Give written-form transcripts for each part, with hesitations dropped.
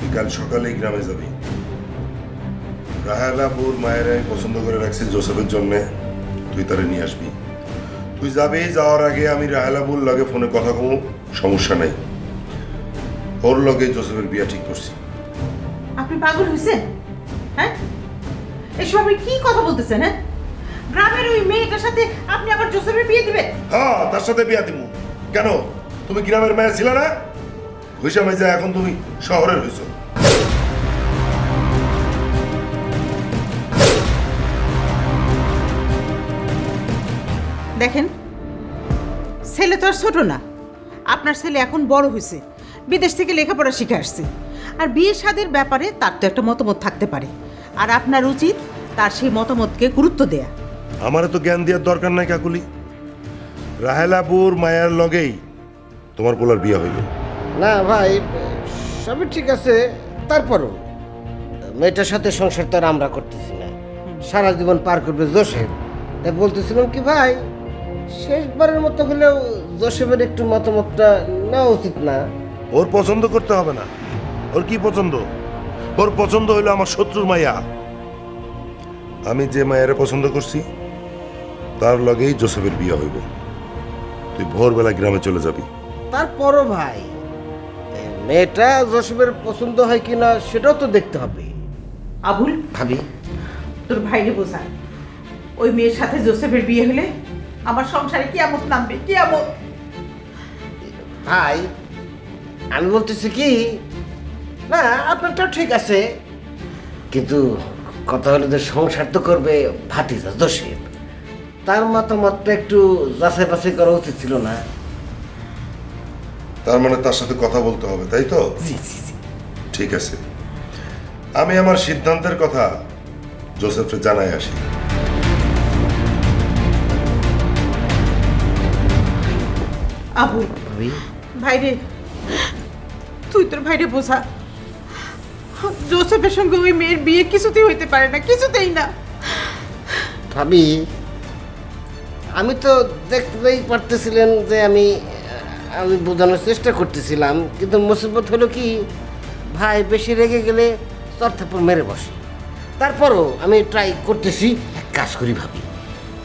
তুই কাল সকালেই গ্রামে যাবি। রাহেলাপুর মায়ের আমি পছন্দ করে রাখছি জোসেফের জন্য, তুই তারে নিয়ে আসবি। তুই যাবি, যাওয়ার আগে আমি রাহেলাপুর লগে ফোনে কথা কমু, সমস্যা নাই। ওর লগে জোসেফের বিয়া ঠিক করছি। আপনি পাগল হয়েছেন? হ্যাঁ, এসব আপনি কি কথা বলতেছেন? হ্যাঁ, গ্রামের ওই মেয়েটার সাথে আপনি আবার জোসেফের বিয়ে দিবেন? হ্যাঁ, তার সাথে বিয়া দিব। কেন, তুমি গ্রামের মেয়ে ছিল না? হইসা মাইজা এখন তুমি শহরের হইছো। দেখেন, ছেলে তো আর ছোট না, আপনার ছেলে এখন বড় হয়েছে, বিদেশ থেকে লেখাপড়া শিখে আসছে। আর বিয়ে শাদীর ব্যাপারে তার তো একটা মতামত থাকতে পারে, আর আপনার উচিত তার সেই মতামতকে গুরুত্ব দেয়া। আমারও তো জ্ঞান দেওয়ার দরকার নাই কাকুলি। রাহেলাপুর মায়ের লগেই তোমার পোলার বিয়া হইল। না ভাই, সবই ঠিক আছে, তারপরও মেয়েটার সাথে সংসার তো আর আমরা করতেছি না, সারা জীবন পার করবে জোসেফ। তাই বলতেছিলাম কি ভাই, শেষবারের মতো হলেও জোসেফের একটু মতামতটা নেওয়া উচিত না? ওর পছন্দ করতে হবে না। ওর কি পছন্দ? ওর পছন্দ হইলো আমার শত্রুর মাইয়া। আমি যে মায়ের পছন্দ করছি তার লগেই জোসেফের বিয়া হইব। তুই ভোরবেলা গ্রামে চলে যাবি। তারপরও ভাই, মেয়েটা জোসেফের পছন্দ হয় কিনা সেটাও তো দেখতে হবে। আবুল, ভাবি, তোর ভাইরে বোঝা, ওই মেয়ের সাথে জোসেফের বিয়ে হলে আমার সংসারে কিয়ামত নামবে, কিয়ামত। ভাই আমি বলতেছি কি, না আপনারটাও ঠিক আছে, কিন্তু কথা হলো যে সংসার তো করবে ভাতিজা জোসেফ, তার মতামতটা একটু যাচাই বাছাই করা উচিত ছিল না? তার মানে তার সাথে কথা বলতে হবে, তাই তো? জি জি জি। ঠিক আছে, আমি আমার সিদ্ধান্তের কথা জোসেফকে জানাই আসি। আবুল, ভাবি, ভাইরে, তুই তোর ভাইরে বোঝা, জোসেফের সঙ্গে ওই মেয়ের বিয়ে কিছুতেই হইতে পারে না, কিছুতেই না। ভাবি, আমি তো দেখতেই পারতেছিলেন যে আমি বোঝানোর চেষ্টা করতেছিলাম, কিন্তু মুসিবত হলো কি, ভাই বেশি রেগে গেলে চর্থাপুর মেরে বসে। তারপরও আমি ট্রাই করতেছি। এক কাজ করি ভাবি,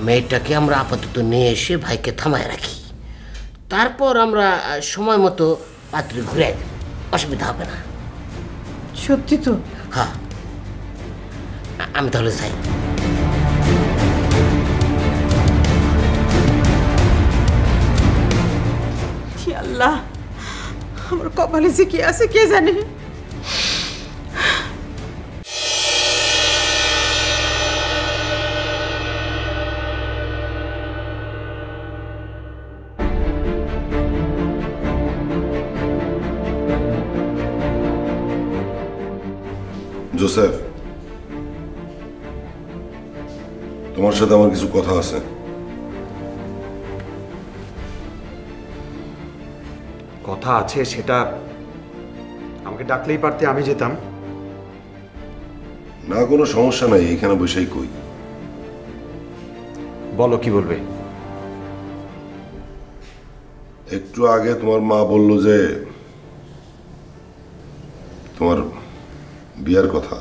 মেয়েটাকে আমরা আপাতত নিয়ে এসে ভাইকে থামায় রাখি, তারপর আমরা সময় মতো পাত্রে ঘুরে দেব, অসুবিধা হবে না। সত্যি তো? হ্যাঁ, আমি তাহলে চাই। আল্লাহ, আমার কপালে যে কি আছে কে জানে। জোসেফ, তোমার সাথে আমার কিছু কথা আছে। কথা আছে সেটা আমাকে ডাকলেই পারতে, আমি যেতাম। না, কোনো সমস্যা নাই, এখানে বসেই কই। বলো, কি বলবে? একটু আগে তোমার মা বলল যে তোমার বিয়ার কথা।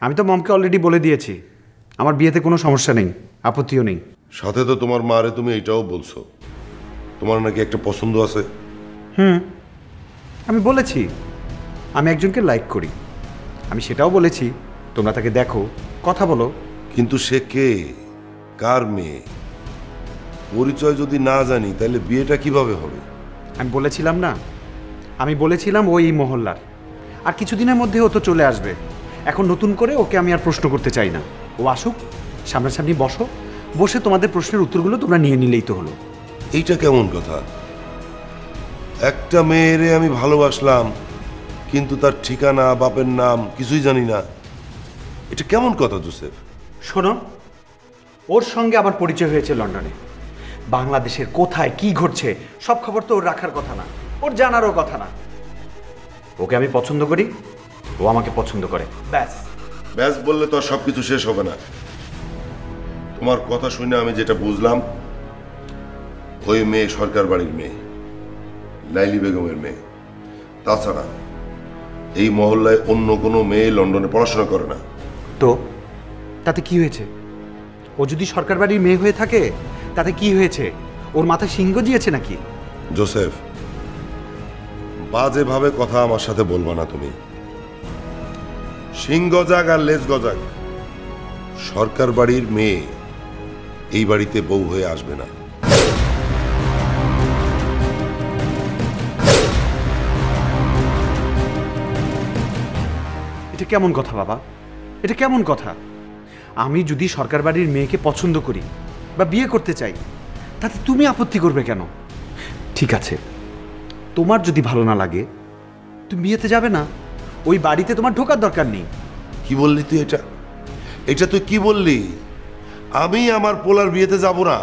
আমি তো মমকে অলরেডি বলে দিয়েছি আমার বিয়েতে কোনো সমস্যা নেই, আপত্তিও নেই। সাথে তো তোমার মারে তুমি এটাও বলছো তোমার নাকি একটা পছন্দ আছে। আমি বলেছি আমি একজনকে লাইক করি, আমি সেটাও বলেছি তোমরা তাকে দেখো, কথা বলো। কিন্তু সে কে, কার মেয়ে, পরিচয় যদি না জানি তাহলে বিয়েটা কিভাবে হবে? আমি বলেছিলাম না, আমি বলেছিলাম ওই মহল্লার, আর কিছুদিনের মধ্যে ও তো চলে আসবে। এখন নতুন করে ওকে আমি আর প্রশ্ন করতে চাই না, ও আসুক, সামনাসামনি বসো, বসে তোমাদের প্রশ্নের উত্তরগুলো তোমরা নিয়ে নিলেই তো হলো। এইটা কেমন কথা? একটা মেয়েরে আমি ভালোবাসলাম কিন্তু তার ঠিকানা, বাপের নাম কিছুই জানি না, এটা কেমন কথা জোসেফ? শোনো, ওর সঙ্গে আমার পরিচয় হয়েছে লন্ডনে। বাংলাদেশের কোথায় কি ঘটছে সব খবর তো ওর রাখার কথা না, ওর জানারও কথা না। ওকে আমি পছন্দ করি, ও আমাকে পছন্দ করে, ব্যাস। ব্যাস বললে তো আর সবকিছু শেষ হবে না। তোমার কথা শুনে আমি যেটা বুঝলাম, ওই মেয়ে সরকার বাড়ির মেয়ে, লাইলি বেগমের মেয়ে। তাছাড়া এই মহল্লায় অন্য কোনো মেয়ে লন্ডনে পড়াশোনা করে না। তো তাতে কি হয়েছে? ও যদি সরকার বাড়ির মেয়ে হয়ে থাকে তাতে কি হয়েছে? ওর মাথায় সিংহ জিয়েছে নাকি? জোসেফ, বাজেভাবে কথা আমার সাথে বলবা না তুমি। সিং গজাক আর লেজ গজাক, সরকার বাড়ির মেয়ে এই বাড়িতে বউ হয়ে আসবে না। এটা কেমন কথা বাবা? এটা কেমন কথা? আমি যদি সরকার বাড়ির মেয়েকে পছন্দ করি বা বিয়ে করতে চাই, তাতে তুমি আপত্তি করবে কেন? ঠিক আছে, তোমার যদি ভালো না লাগে তুমি বিয়েতে যাবে না, ওই বাড়িতে তোমার ঢোকার দরকার নেই। কি বললি তুই? এটা এটা তুই কি বললি? আমি আমার পোলার বিয়েতে যাব না,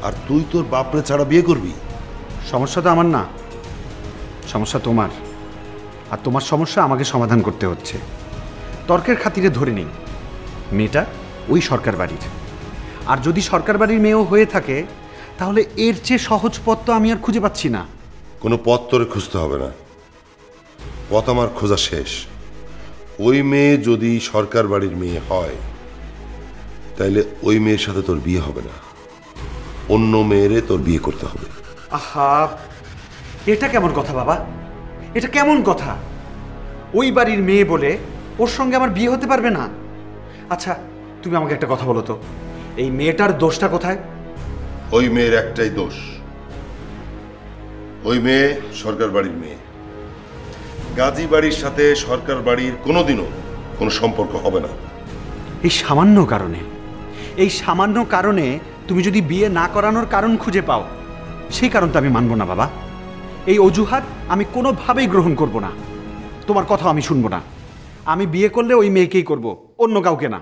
আর তুই তোর বাপরে ছাড়া বিয়ে করবি? সমস্যা তো আমার না, সমস্যা তোমার। আর তোমার সমস্যা আমাকে সমাধান করতে হচ্ছে। তর্কের খাতিরে ধরে নেই মেয়েটা ওই সরকার বাড়ির। আর যদি সরকার বাড়ির মেয়েও হয়ে থাকে তাহলে এর চেয়ে সহজ পথ তো আমি আর খুঁজে পাচ্ছি না। কোনো পথ তোরে খুঁজতে হবে না, পথ আমার খোঁজা শেষ। ওই মেয়ে যদি সরকার বাড়ির মেয়ে হয় তাইলে ওই মেয়ের সাথে তোর বিয়ে হবে না, অন্য মেয়েরে তোর বিয়ে করতে হবে। আহা, এটা কেমন কথা বাবা? এটা কেমন কথা? ওই বাড়ির মেয়ে বলে ওর সঙ্গে আমার বিয়ে হতে পারবে না? আচ্ছা, তুমি আমাকে একটা কথা বলো তো, এই মেয়েটার দোষটা কোথায়? ওই মেয়ের একটাই দোষ, ওই মেয়ে সরকার বাড়ির মেয়ে। গাজী বাড়ির সাথে সরকার বাড়ির কোনোদিনও কোনো সম্পর্ক হবে না। এই সামান্য কারণে, এই সামান্য কারণে তুমি যদি বিয়ে না করানোর কারণ খুঁজে পাও, সেই কারণটা আমি মানব না বাবা। এই অজুহাত আমি কোনোভাবেই গ্রহণ করব না। তোমার কথা আমি শুনবো না। আমি বিয়ে করলে ওই মেয়েকেই করব, অন্য কাউকে না।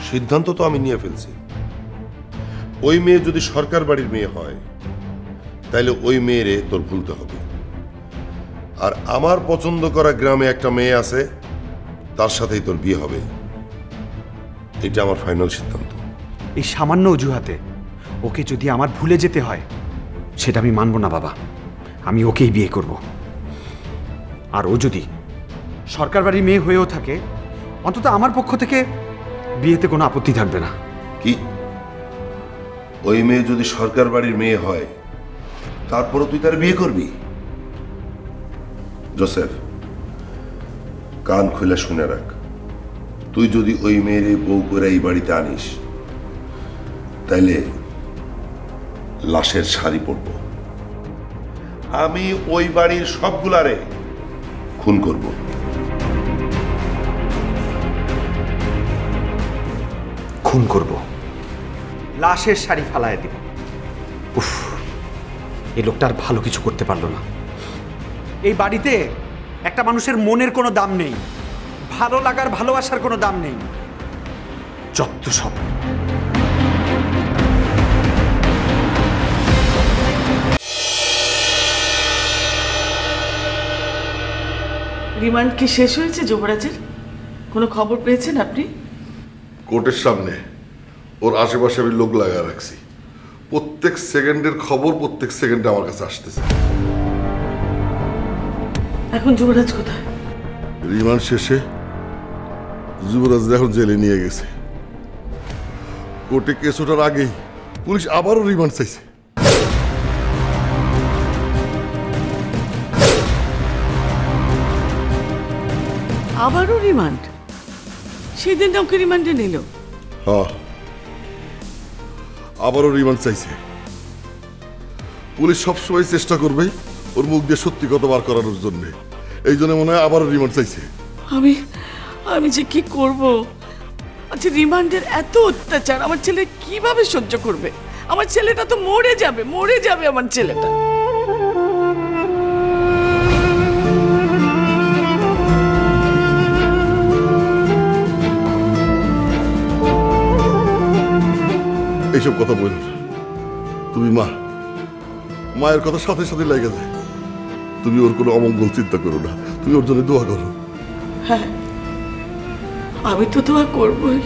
সিদ্ধান্ত তো আমি নিয়ে ফেলছি। ওই মেয়ে যদি সরকার বাড়ির মেয়ে হয় তাইলে ওই মেয়েরে তোর ভুলতে হবে। আর আমার পছন্দ করা গ্রামে একটা মেয়ে আছে, তার সাথেই তোর বিয়ে হবে। এটা আমার ফাইনাল সিদ্ধান্ত। এই সামান্য অজুহাতে ওকে যদি আমার ভুলে যেতে হয়, সেটা আমি মানব না বাবা। আমি ওকেই বিয়ে করব। আর ও যদি সরকার বাড়ির মেয়ে হয়েও থাকে, অন্তত আমার পক্ষ থেকে বিয়েতে কোনো আপত্তি থাকবে না। কি? ওই মেয়ে যদি সরকার বাড়ির মেয়ে হয় তারপরও তুই তার বিয়ে করবি? জোসেফ, কান খুলে শুনে রাখ, তুই যদি ওই মেয়ের বউ করে এই বাড়িতে আনিস তাইলে লাশের শাড়ি পরব। আমি ওই বাড়ির সবগুলারে খুন করব। খুন করব, লাশের শাড়ি ফালায় দিব। উফ, এই লোকটা আর ভালো কিছু করতে পারলো না। এই বাড়িতে একটা মানুষের মনের কোনো দাম নেই, ভালো লাগার ভালোবাসার কোনো দাম নেই। যত সব। রিমান্ড কি শেষ হয়েছে যুবরাজের? কোনো খবর পেয়েছেন আপনি? কোর্টের সামনে ওর আশেপাশে আমি লোক লাগা রাখছি। প্রত্যেক সেকেন্ডের খবর প্রত্যেক সেকেন্ডে আমার কাছে আসতেছে। এখন যুবরাজ কোথায়? রিমান্ড শেষে যুবরাজ এখন জেলে নিয়ে গেছে। কোর্টে কেস ওঠার আগেই পুলিশ আবারও রিমান্ড চাইছে। আবারও রিমান্ড? সেদিন ওকে রিমান্ডে নিল? হ্যাঁ, আবারও রিমান্ড চাইছে। পুলিশ সবসময় চেষ্টা করবে ওর মুখ দিয়ে সত্যি কথা বার করানোর জন্য। এই জন্য মনে হয় আবারও রিমান্ড চাইছে। আমি আমি যে কি করব? আচ্ছা, রিমান্ডের এত অত্যাচার আমার ছেলে কিভাবে সহ্য করবে? আমার ছেলেটা তো মরে যাবে, মরে যাবে আমার ছেলেটা। এইসব কথা বল না। তুমি মা, মায়ের কথা সাথে সাথে লেগে যায়। তুমি ওর কোনো অমঙ্গল চিন্তা করো না, তুমি ওর জন্য দোয়া করো। হ্যাঁ, আমি তো দোয়া করবই।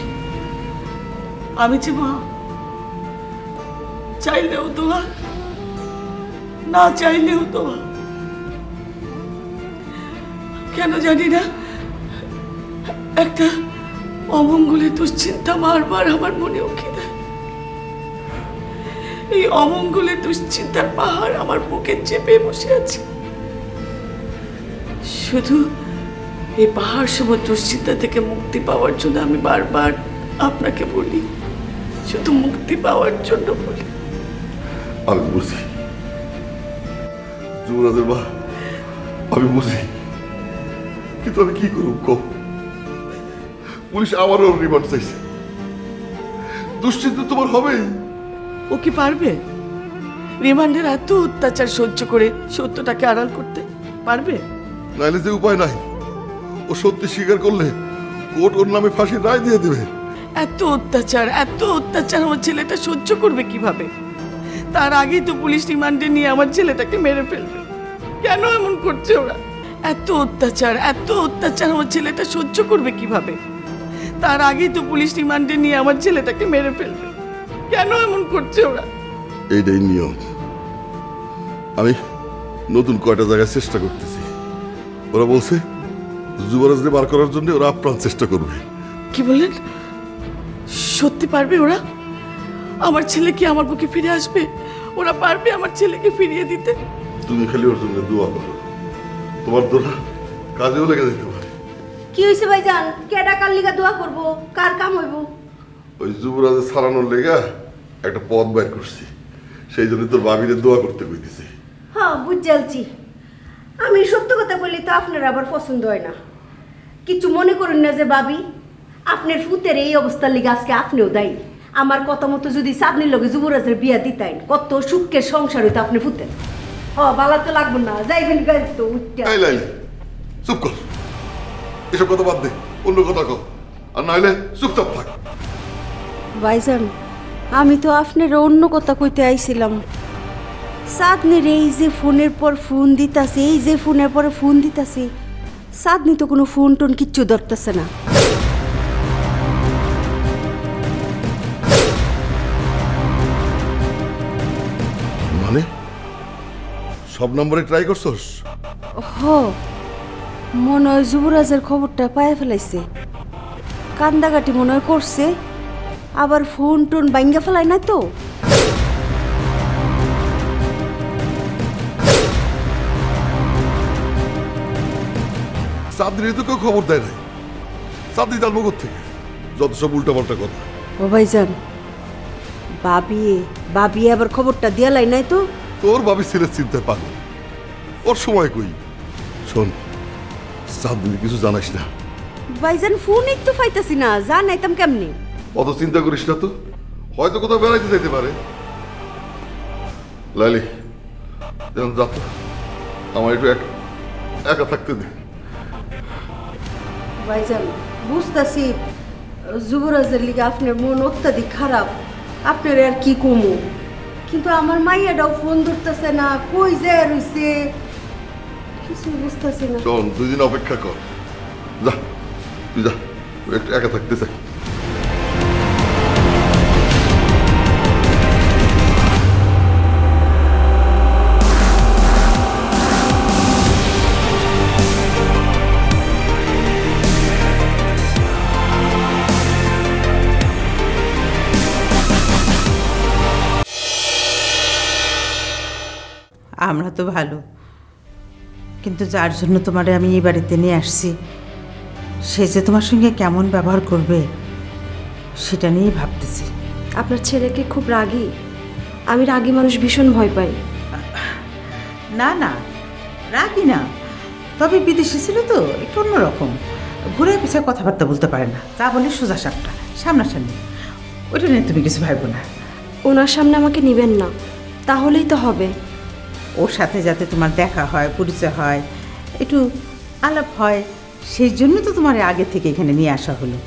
আমি যে মা, চাইলেও দোয়া, না চাইলেও দোয়া। কেন জানি না একটা অমঙ্গলের দুশ্চিন্তা বারবার আমার মনে উঠে দেয়। এই অমঙ্গলের দুশ্চিন্তার পাহাড় আমার বুকে চেপে বসে আছে। শুধু এই পাহাড় সম দুশ্চিন্তা থেকে মুক্তি পাওয়ার জন্য আমি বারবার আপনাকে বলি, শুধু মুক্তি পাওয়ার জন্য বলি। আমি বুঝি যুবরাজের মা, আমি বুঝি, কিন্তু আমি কি করব কও? পুলিশ আমারও রিমান্ড চাইছে। দুশ্চিন্তা তোমার হবেই। ও কি পারবে রিমান্ডের এত অত্যাচার সহ্য করে সত্যটাকে আড়াল করতে পারবে? নাইলে যে উপায় নাই, ও সত্যি স্বীকার করলে কোর্ট ওর নামে ফাঁসির রায় দিয়ে দেবে। এত অত্যাচার আমার ছেলেটা সহ্য করবে কিভাবে? তার আগেই তো পুলিশ রিমান্ডে নিয়ে আমার ছেলেটাকে মেরে ফেলবে। কেন এমন করছে ওরা? এত অত্যাচার আমার ছেলেটা সহ্য করবে কিভাবে? তার আগেই তো পুলিশ রিমান্ডে নিয়ে আমার ছেলেটাকে মেরে ফেলবে। কেন এমন করছে ওরা? এইটাই নিয়ম। আমি নতুন কয়টা জায়গায় চেষ্টা করতেছি। ওরা বলছে যুবরাজকে বার করার জন্য ওরা আপ্রাণ চেষ্টা করবে। কি বললেন? সত্যি পারবে ওরা? আমার ছেলে কি আমার বুকে ফিরে আসবে? ওরা পারবে আমার ছেলেকে ফিরিয়ে দিতে? তুমি খালি ওর জন্য দোয়া করো, তোমার দোয়া কাজেও লেগে যেতে পারে। কি হয়েছে ভাইজান? কেডা কার লিগা দোয়া করব? কার কাম হইব? ওই যুবরাজের ছাড়ানোর লেগা একটা পথ বের করছি, সেই জন্য তোর ভাবিরে দোয়া করতে কইতেছি। হ্যাঁ, বুঝালছি। আমি সত্য কথা বললে তো আপনার আবার পছন্দ হয় না। কিছু মনে করেন না যে ভাবি, আপনার ফুতের এই অবস্থার লিগে আজকে আপনিও দায়ী। আমার কথা মতো যদি চাঁদনির লগে যুবরাজের বিয়া দিতেন, কত সুখের সংসার হইতো আপনি ফুতের। বালা তো লাগবে না, যাইবেন তো উঠতে। এই লাইলে চুপ কর, এসব কথা বাদ দে, অন্য কথা কর, আর নাইলে চুপচাপ থাক। ভাইজান, আমি তো আপনার অন্য কথা কইতে আইছিলাম। চাঁদনির এই যে ফোনের পর ফোন দিতাছে, এই যে ফোনের পরে ফোন দিতাছে, চাঁদনি তো কোনো ফোন টোন কিচ্ছু ধরতেছে না। মানে সব নম্বরে ট্রাই করছস? মনে হয় যুবরাজের খবরটা পায়ে ফেলাইছে। কান্দাকাটি মনে হয় করছে, আবার ফোন টোন বাইঙ্গা ফেলায় না তো। চাঁদনি তো কেউ খবর দেয় নাই, চাঁদনি জানবো থেকে যত সব উল্টাপাল্টা কথা। ও ভাইজান, বাবি আবার খবরটা দিয়ালাই নাই তো। তোর ভাবি ছেলের চিন্তায় পাগল, ওর সময় কই। শোন, চাঁদনি কিছু জানাইস না। ভাইজান, ফোনই তো পাইতাছি না, জানাইতাম কেমনি? অত চিন্তা করিস না তো, হয়তো কোথাও বেড়াইতে যেতে পারে। লাইলি যেমন যা তো, আমার একটু একা থাকতে দে। ভাইজান, বুঝতাছি যুবরাজের লিগে আপনার মন অত্যাধিক খারাপ, আপনার আর কি কমু, কিন্তু আমার মাইয়াটাও ফোন ধরতেছে না, কই যায় রইছে কিছু বুঝতেছি না। শোন, 2 দিন অপেক্ষা কর, যা তুই যা, একটু একা থাকতে চাই। আমরা তো ভালো, কিন্তু যার জন্য তোমারে আমি এই বাড়িতে নিয়ে আসছি, সে যে তোমার সঙ্গে কেমন ব্যবহার করবে সেটা নিয়েই ভাবতেছি। আপনার ছেলেকে খুব রাগী? আমি রাগী মানুষ ভীষণ ভয় পাই। না না, রাগি না, তবে বিদেশি ছিল তো একটু অন্যরকম, ঘুরে পিছিয়ে কথাবার্তা বলতে পারে না, তা বলে সোজা সাপটা সামনাসামনি, ওইটা নিয়ে তুমি কিছু ভাববো না। ওনার সামনে আমাকে নিবেন না, তাহলেই তো হবে। ওর সাথে যাতে তোমার দেখা হয়, পরিচয় হয়, একটু আলাপ হয়, সেই জন্য তো তোমার আগে থেকে এখানে নিয়ে আসা হলো।